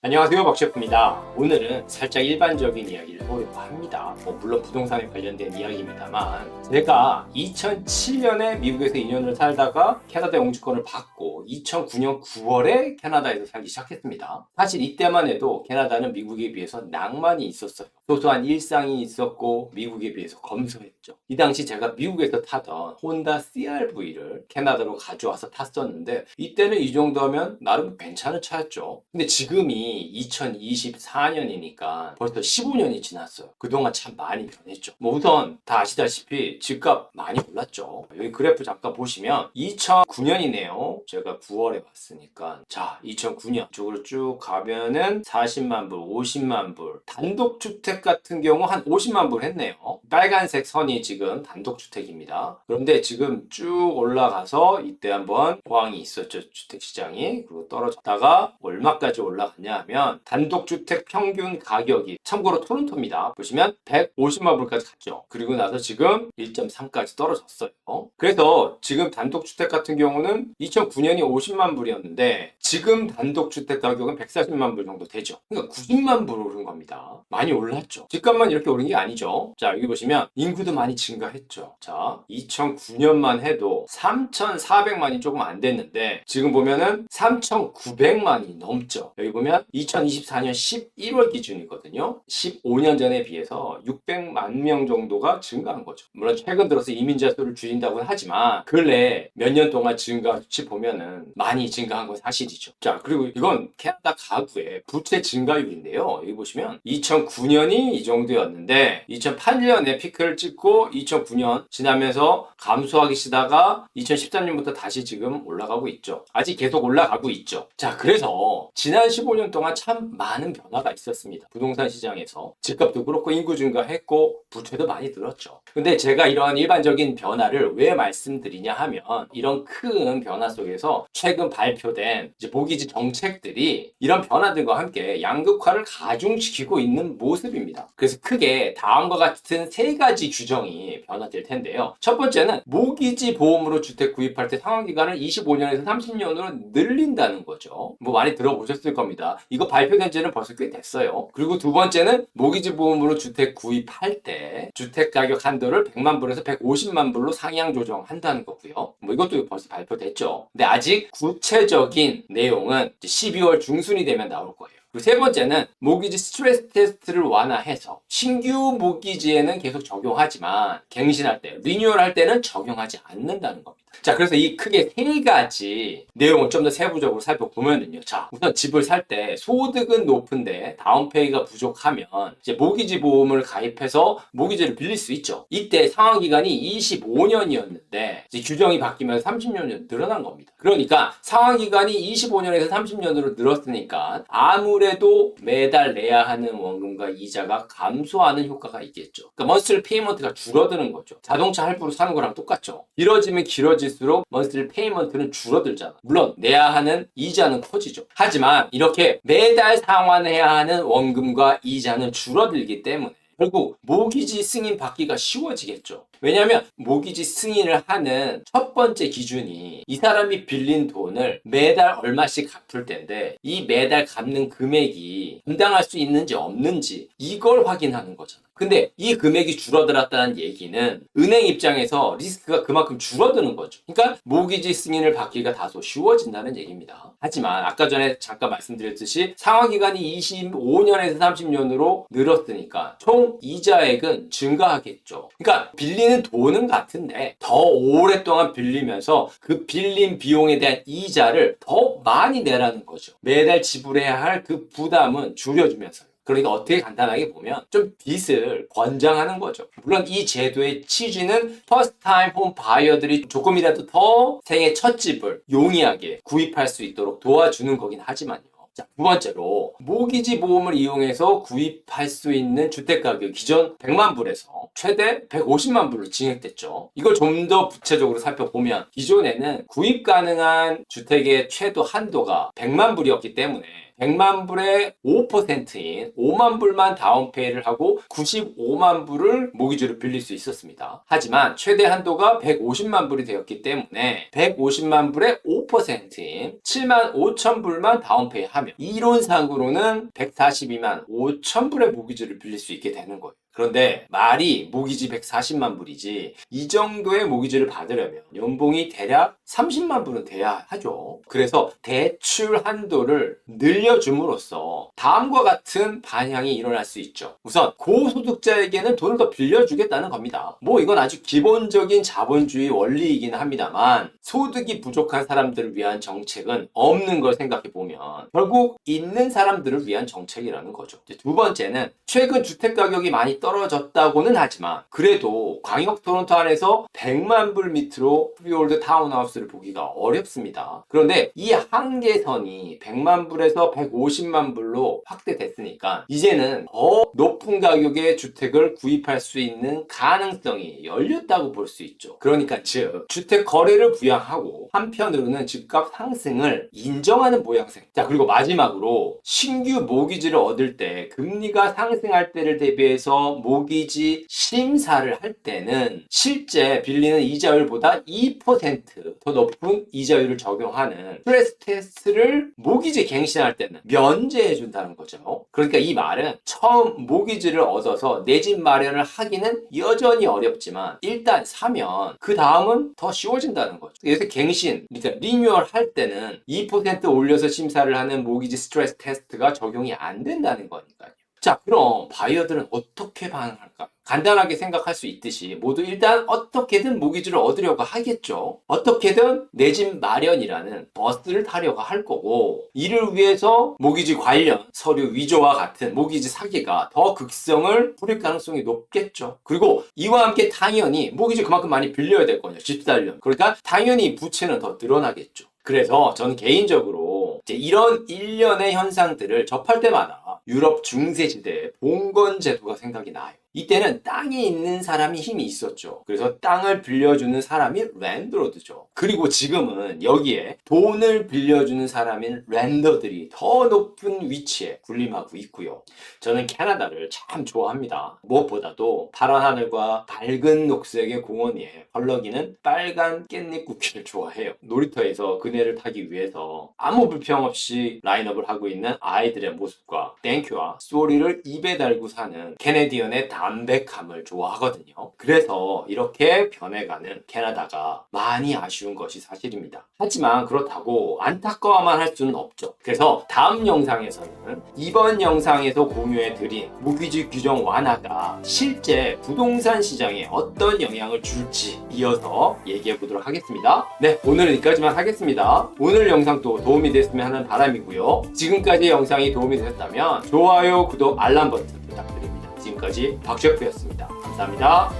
안녕하세요, 박셰프입니다. 오늘은 살짝 일반적인 이야기를 해보려고 합니다. 물론 부동산에 관련된 이야기입니다만, 제가 2007년에 미국에서 2년을 살다가 캐나다 영주권을 받고 2009년 9월에 캐나다에서 살기 시작했습니다. 사실 이때만 해도 캐나다는 미국에 비해서 낭만이 있었어요. 소소한 일상이 있었고 미국에 비해서 검소했죠. 이 당시 제가 미국에서 타던 혼다 CR-V를 캐나다로 가져와서 탔었는데, 이때는 이 정도면 나름 괜찮은 차였죠. 근데 지금이 2024년이니까 벌써 15년이 지났어요. 그동안 참 많이 변했죠. 우선 다 아시다시피 집값 많이 올랐죠. 여기 그래프 잠깐 보시면 2009년이네요. 제가 9월에 왔으니까, 자, 2009년 쪽으로 쭉 가면은 40만 불, 50만 불, 단독주택 같은 경우 한 50만 불 했네요. 빨간색 선이 지금 단독주택입니다. 그런데 지금 쭉 올라가서 이때 한번 호황이 있었죠, 주택시장이. 그리고 떨어졌다가 얼마까지 올라갔냐 하면, 단독주택 평균 가격이, 참고로 토론토입니다, 보시면 150만 불까지 갔죠. 그리고 나서 지금 1.3까지 떨어졌어요. 그래서 지금 단독주택 같은 경우는 2009년이 50만 불이었는데 지금 단독주택 가격은 140만 불 정도 되죠. 그러니까 90만 불 오른 겁니다. 많이 올랐죠. 집값만 이렇게 오른 게 아니죠. 자, 여기 보시면 인구도 많이 증가했죠. 자, 2009년만 해도 3,400만이 조금 안 됐는데 지금 보면은 3,900만이 넘죠. 여기 보면 2024년 11월 기준이거든요. 15년 전에 비해서 600만 명 정도가 증가한 거죠. 물론 최근 들어서 이민자 수를 줄인다고는 하지만 근래 몇 년 동안 증가 수치 보면은 많이 증가한 건 사실이죠. 자, 그리고 이건 캐나다 가구의 부채 증가율인데요. 여기 보시면 2009년이 이 정도였는데 2008년에 피크를 찍고 2009년 지나면서 감소하기 시다가 2013년부터 다시 지금 올라가고 있죠. 아직 계속 올라가고 있죠. 자, 그래서 지난 15년 동안 참 많은 변화가 있었습니다. 부동산 시장에서 집값도 그렇고 인구 증가했고 부채도 많이 늘었죠. 근데 제가 이러한 일반적인 변화를 왜 말씀드리냐 하면, 이런 큰 변화 속에서 최근 발표된 모기지 정책들이 이런 변화들과 함께 양극화를 가중시키고 있는 모습입니다. 그래서 크게 다음과 같은 세 가지 규정이 변화될 텐데요. 첫 번째는 모기지 보험으로 주택 구입할 때 상환기간을 25년에서 30년으로 늘린다는 거죠. 많이 들어보셨을 겁니다. 이거 발표된 지는 벌써 꽤 됐어요. 그리고 두 번째는 모기지 보험으로 주택 구입할 때 주택 가격 한도를 100만 불에서 150만 불로 상향 조정한다는 거고요. 이것도 벌써 발표됐죠. 근데 아직 구체적인 내용은 12월 중순이 되면 나올 거예요. 그리고 세 번째는 모기지 스트레스 테스트를 완화해서 신규 모기지에는 계속 적용하지만 갱신할 때, 리뉴얼 할 때는 적용하지 않는다는 겁니다. 자, 그래서 이 크게 세 가지 내용을 좀 더 세부적으로 살펴보면은요. 자, 우선 집을 살 때 소득은 높은데 다운페이가 부족하면 이제 모기지 보험을 가입해서 모기지를 빌릴 수 있죠. 이때 상환 기간이 25년이었는데 이제 규정이 바뀌면서 30년이 늘어난 겁니다. 그러니까 상환 기간이 25년에서 30년으로 늘었으니까 아무래도 매달 내야 하는 원금과 이자가 감소하는 효과가 있겠죠. 그러니까 먼슬리 페이먼트가 줄어드는 거죠. 자동차 할부로 사는 거랑 똑같죠. 길어지면 길어질수록 먼슬리 페이먼트는 줄어들잖아. 물론 내야 하는 이자는 커지죠. 하지만 이렇게 매달 상환해야 하는 원금과 이자는 줄어들기 때문에 결국 모기지 승인 받기가 쉬워지겠죠. 왜냐하면 모기지 승인을 하는 첫 번째 기준이 이 사람이 빌린 돈을 매달 얼마씩 갚을 텐데 이 매달 갚는 금액이 감당할 수 있는지 없는지 이걸 확인하는 거잖아. 근데 이 금액이 줄어들었다는 얘기는 은행 입장에서 리스크가 그만큼 줄어드는 거죠. 그러니까 모기지 승인을 받기가 다소 쉬워진다는 얘기입니다. 하지만 아까 전에 잠깐 말씀드렸듯이 상환기간이 25년에서 30년으로 늘었으니까 총 이자액은 증가하겠죠. 그러니까 빌리는 돈은 같은데 더 오랫동안 빌리면서 그 빌린 비용에 대한 이자를 더 많이 내라는 거죠. 매달 지불해야 할 그 부담은 줄여주면서요. 그러니까 어떻게 간단하게 보면 좀 빚을 권장하는 거죠. 물론 이 제도의 취지는 퍼스트 타임 홈 바이어들이 조금이라도 더 생애 첫 집을 용이하게 구입할 수 있도록 도와주는 거긴 하지만요. 자, 두 번째로 모기지 보험을 이용해서 구입할 수 있는 주택가격 기존 100만 불에서 최대 150만 불로 증액됐죠. 이걸 좀 더 구체적으로 살펴보면 기존에는 구입 가능한 주택의 최도 한도가 100만 불이었기 때문에 100만 불의 5%인 5만 불만 다운페이를 하고 95만 불을 모기지로 빌릴 수 있었습니다. 하지만 최대 한도가 150만 불이 되었기 때문에 150만 불의 5%인 7만 5천 불만 다운페이 하면 이론상으로는 142만 5천 불의 모기지를 빌릴 수 있게 되는 거예요. 그런데 말이 모기지 140만 불이지 이 정도의 모기지를 받으려면 연봉이 대략 30만 불은 돼야 하죠. 그래서 대출 한도를 늘려줌으로써 다음과 같은 반향이 일어날 수 있죠. 우선 고소득자에게는 돈을 더 빌려주겠다는 겁니다. 뭐 이건 아주 기본적인 자본주의 원리이긴 합니다만 소득이 부족한 사람들을 위한 정책은 없는 걸 생각해보면 결국 있는 사람들을 위한 정책이라는 거죠. 두 번째는 최근 주택 가격이 많이 떨어졌다고는 하지만 그래도 광역 토론토 안에서 100만 불 밑으로 프리홀드 타운하우스를 보기가 어렵습니다. 그런데 이 한계선이 100만 불에서 150만 불로 확대됐으니까 이제는 더 높은 가격의 주택을 구입할 수 있는 가능성이 열렸다고 볼 수 있죠. 그러니까 즉 주택 거래를 부양하고 한편으로는 집값 상승을 인정하는 모양새. 자, 그리고 마지막으로 신규 모기지를 얻을 때 금리가 상승할 때를 대비해서 모기지 심사를 할 때는 실제 빌리는 이자율보다 2% 더 높은 이자율을 적용하는 스트레스 테스트를 모기지 갱신할 때는 면제해 준다는 거죠. 그러니까 이 말은 처음 모기지를 얻어서 내 집 마련을 하기는 여전히 어렵지만 일단 사면 그 다음은 더 쉬워진다는 거죠. 그래서 갱신, 그러니까 리뉴얼 할 때는 2% 올려서 심사를 하는 모기지 스트레스 테스트가 적용이 안 된다는 거니까요. 자, 그럼 바이어들은 어떻게 반응할까? 간단하게 생각할 수 있듯이 모두 일단 어떻게든 모기지를 얻으려고 하겠죠. 어떻게든 내 집 마련이라는 버스를 타려고 할 거고 이를 위해서 모기지 관련 서류 위조와 같은 모기지 사기가 더 극성을 부릴 가능성이 높겠죠. 그리고 이와 함께 당연히 모기지 그만큼 많이 빌려야 될 거냐, 집 살려면. 그러니까 당연히 부채는 더 늘어나겠죠. 그래서 저는 개인적으로 이제 이런 일련의 현상들을 접할 때마다 유럽 중세시대의 봉건 제도가 생각이 나요. 이때는 땅에 있는 사람이 힘이 있었죠. 그래서 땅을 빌려주는 사람이 랜드로드죠. 그리고 지금은 여기에 돈을 빌려주는 사람인 랜더들이 더 높은 위치에 군림하고 있고요. 저는 캐나다를 참 좋아합니다. 무엇보다도 파란 하늘과 밝은 녹색의 공원 위에 펄럭이는 빨간 깻잎 쿠키를 좋아해요. 놀이터에서 그네를 타기 위해서 아무 불평 없이 라인업을 하고 있는 아이들의 모습과 땡큐와 쏘리를 입에 달고 사는 캐네디언의 담백함을 좋아하거든요. 그래서 이렇게 변해가는 캐나다가 많이 아쉬운 것이 사실입니다. 하지만 그렇다고 안타까워만 할 수는 없죠. 그래서 다음 영상에서는 이번 영상에서 공유해드린 모기지 규정 완화가 실제 부동산 시장에 어떤 영향을 줄지 이어서 얘기해보도록 하겠습니다. 네, 오늘은 여기까지만 하겠습니다. 오늘 영상도 도움이 됐으면 하는 바람이고요. 지금까지 영상이 도움이 되셨다면 좋아요, 구독, 알람 버튼 부탁드립니다. 지금까지 박주혁이었습니다. 감사합니다.